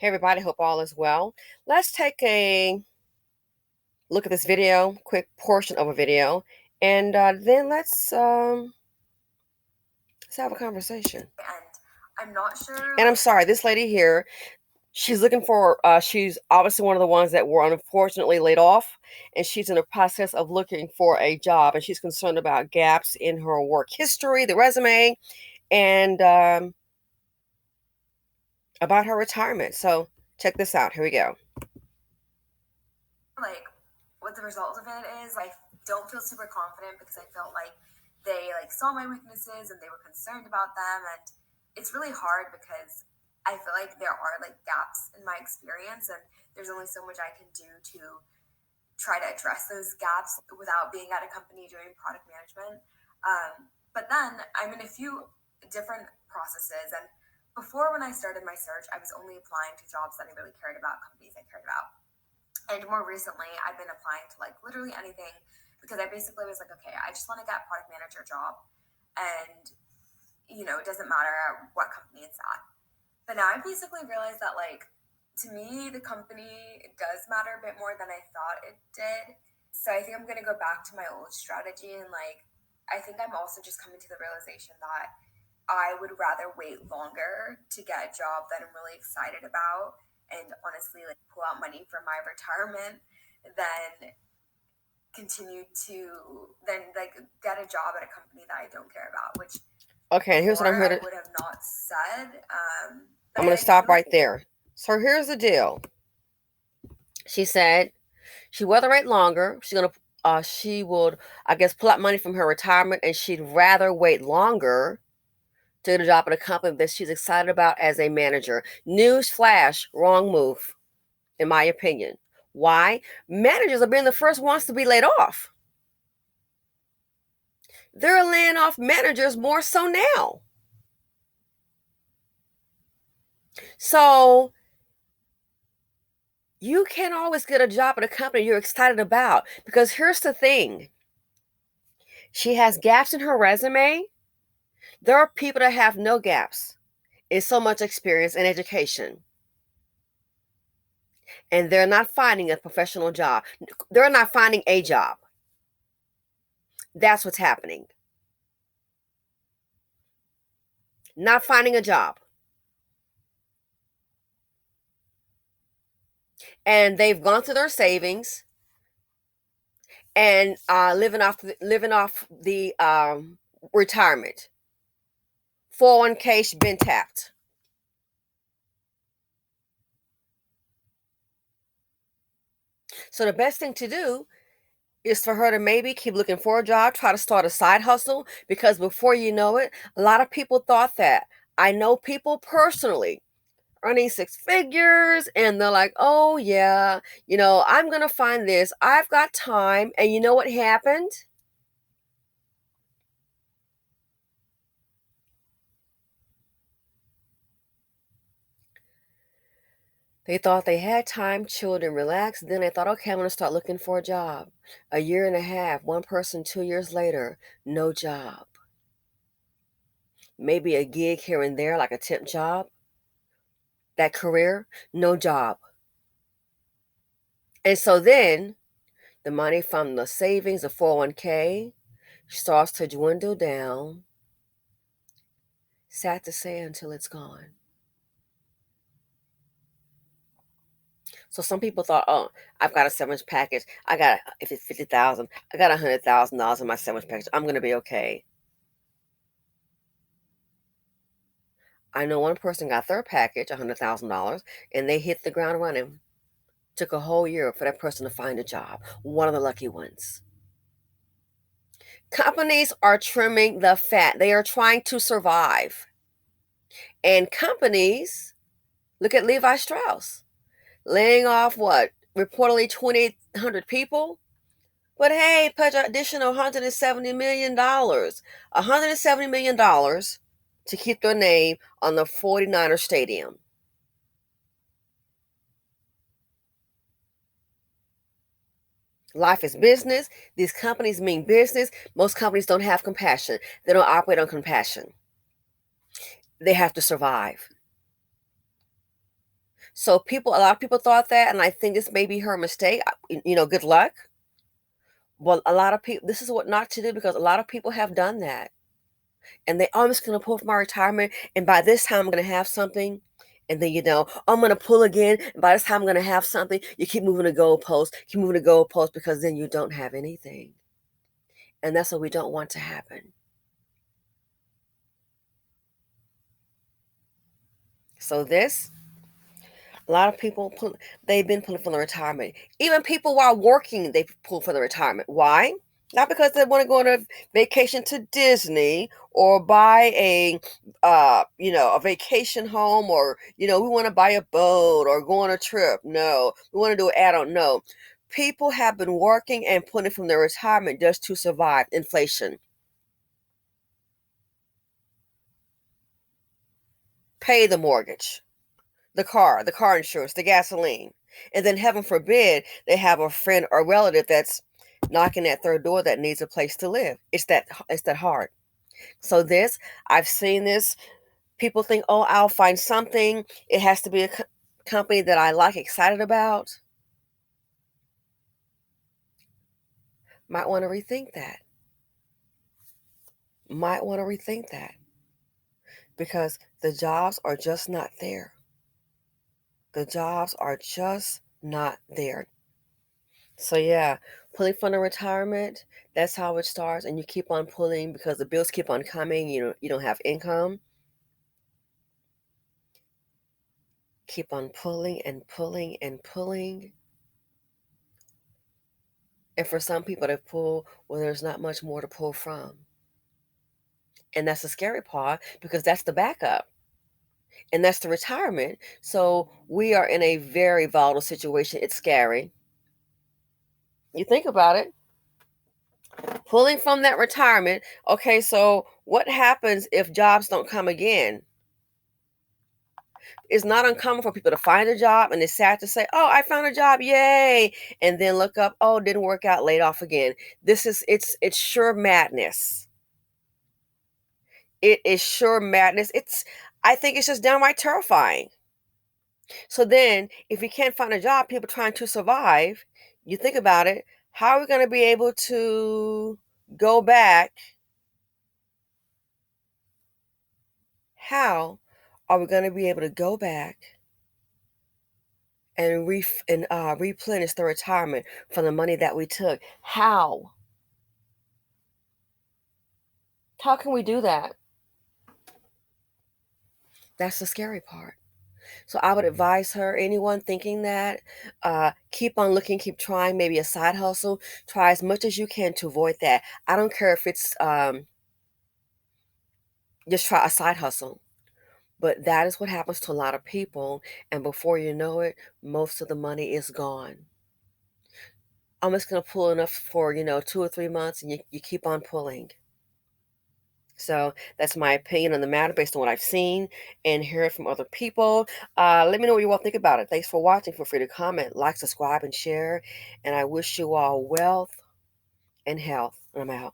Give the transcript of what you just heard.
Hey everybody, hope all is well. Let's take a look at this video, quick portion of a video, and then let's have a conversation. And I'm not sure, And I'm sorry, this lady here, she's looking for. She's obviously one of the ones that were unfortunately laid off, and she's in the process of looking for a job, and she's concerned about gaps in her work history, the resume, and about her retirement. So check this out. Here we go. like, what the result of it is. I don't feel super confident because I felt like they saw my weaknesses and they were concerned about them, and it's really hard because I feel like there are gaps in my experience, and there's only so much I can do to try to address those gaps without being at a company doing product management. But then I'm in a few different processes, and before, when I started my search, I was only applying to jobs that I really cared about, companies I cared about. And more recently, I've been applying to literally anything because I basically was like, okay, I just want to get a product manager job, and it doesn't matter what company it's at. But now I basically realized that to me, the company does matter a bit more than I thought it did. So I think I'm gonna go back to my old strategy, and I think I'm also just coming to the realization that I would rather wait longer to get a job that I'm really excited about and honestly pull out money for my retirement than continue to get a job at a company that I don't care about, which Okay, and here's what I'm before here I to. would have not said. I'm But going to I feel stop right there. So here's the deal. She said she'd rather wait longer. She would, I guess, pull out money from her retirement, and she'd rather wait longer to get a job at a company that she's excited about as a manager. News flash, wrong move, in my opinion. Why? Managers are being the first ones to be laid off. They're laying off managers more so now. So you can't always get a job at a company you're excited about, because here's the thing. She has gaps in her resume. There are people that have no gaps in so much experience and education, and they're not finding a professional job. They're not finding a job. That's what's happening. Not finding a job. And they've gone through their savings and living off the retirement. 401k's been tapped. So the best thing to do is for her to maybe keep looking for a job, try to start a side hustle, because before you know it, a lot of people thought that. I know people personally earning six figures, and they're like, oh yeah, I'm going to find this. I've got time. And you know what happened? They thought they had time, chilled and relaxed. Then they thought, okay, I'm going to start looking for a job. A year and a half, one person, 2 years later, no job. Maybe a gig here and there, like a temp job. That career, no job. And so then the money from the savings, the 401k, starts to dwindle down. Sad to say, until it's gone. So some people thought, oh, I've got a severance package. If it's 50,000, I got $100,000 in my severance package. I'm gonna be okay. I know one person got their package, $100,000, and they hit the ground running. Took a whole year for that person to find a job. One of the lucky ones. Companies are trimming the fat. They are trying to survive. And companies, look at Levi Strauss, laying off what? Reportedly 2,800 people. But hey, pledge an additional $170 million. $170 million to keep their name on the 49er Stadium. Life is business. These companies mean business. Most companies don't have compassion. They don't operate on compassion. They have to survive. So a lot of people thought that, and I think this may be her mistake. Good luck. Well, a lot of people, this is what not to do, because a lot of people have done that. And I'm just going to pull for my retirement. And by this time, I'm going to have something. And then, I'm going to pull again. And by this time, I'm going to have something. You keep moving the goalpost, because then you don't have anything. And that's what we don't want to happen. So a lot of people, they've been pulling for the retirement. Even people while working, they pull for the retirement. Why? Not because they want to go on a vacation to Disney or buy a vacation home, or, we want to buy a boat or go on a trip. No, we want to do an add-on. No, people have been working and putting from their retirement just to survive inflation, pay the mortgage, the car insurance, the gasoline. And then heaven forbid they have a friend or relative that's knocking at their door that needs a place to live. It's that hard. So I've seen this. People think, "Oh, I'll find something. It has to be a company that I like, excited about." Might want to rethink that. Might want to rethink that, because the jobs are just not there. The jobs are just not there. So yeah, pulling from the retirement, that's how it starts, and you keep on pulling because the bills keep on coming. You don't have income. Keep on pulling and pulling and pulling. And for some people to pull, well, there's not much more to pull from. And that's the scary part, because that's the backup. And that's the retirement. So we are in a very volatile situation. It's scary. You think about it. Pulling from that retirement. Okay, so what happens if jobs don't come again? It's not uncommon for people to find a job, and it's sad to say, "Oh, I found a job, yay!" And then look up, "Oh, didn't work out, laid off again." It's sure madness. It is sure madness. I think it's just downright terrifying. So then, if you can't find a job, people trying to survive, you think about it, how are we going to be able to go back? How are we going to be able to go back and replenish the retirement from the money that we took? How? How can we do that? That's the scary part. So I would advise her, anyone thinking that, keep on looking, keep trying, maybe a side hustle. Try as much as you can to avoid that. I don't care if it's just try a side hustle. But that is what happens to a lot of people. And before you know it, most of the money is gone. I'm just going to pull enough for, 2 or 3 months, and you keep on pulling. So that's my opinion on the matter based on what I've seen and heard from other people. Let me know what you all think about it. Thanks for watching. Feel free to comment, like, subscribe, and share. And I wish you all wealth and health. And I'm out.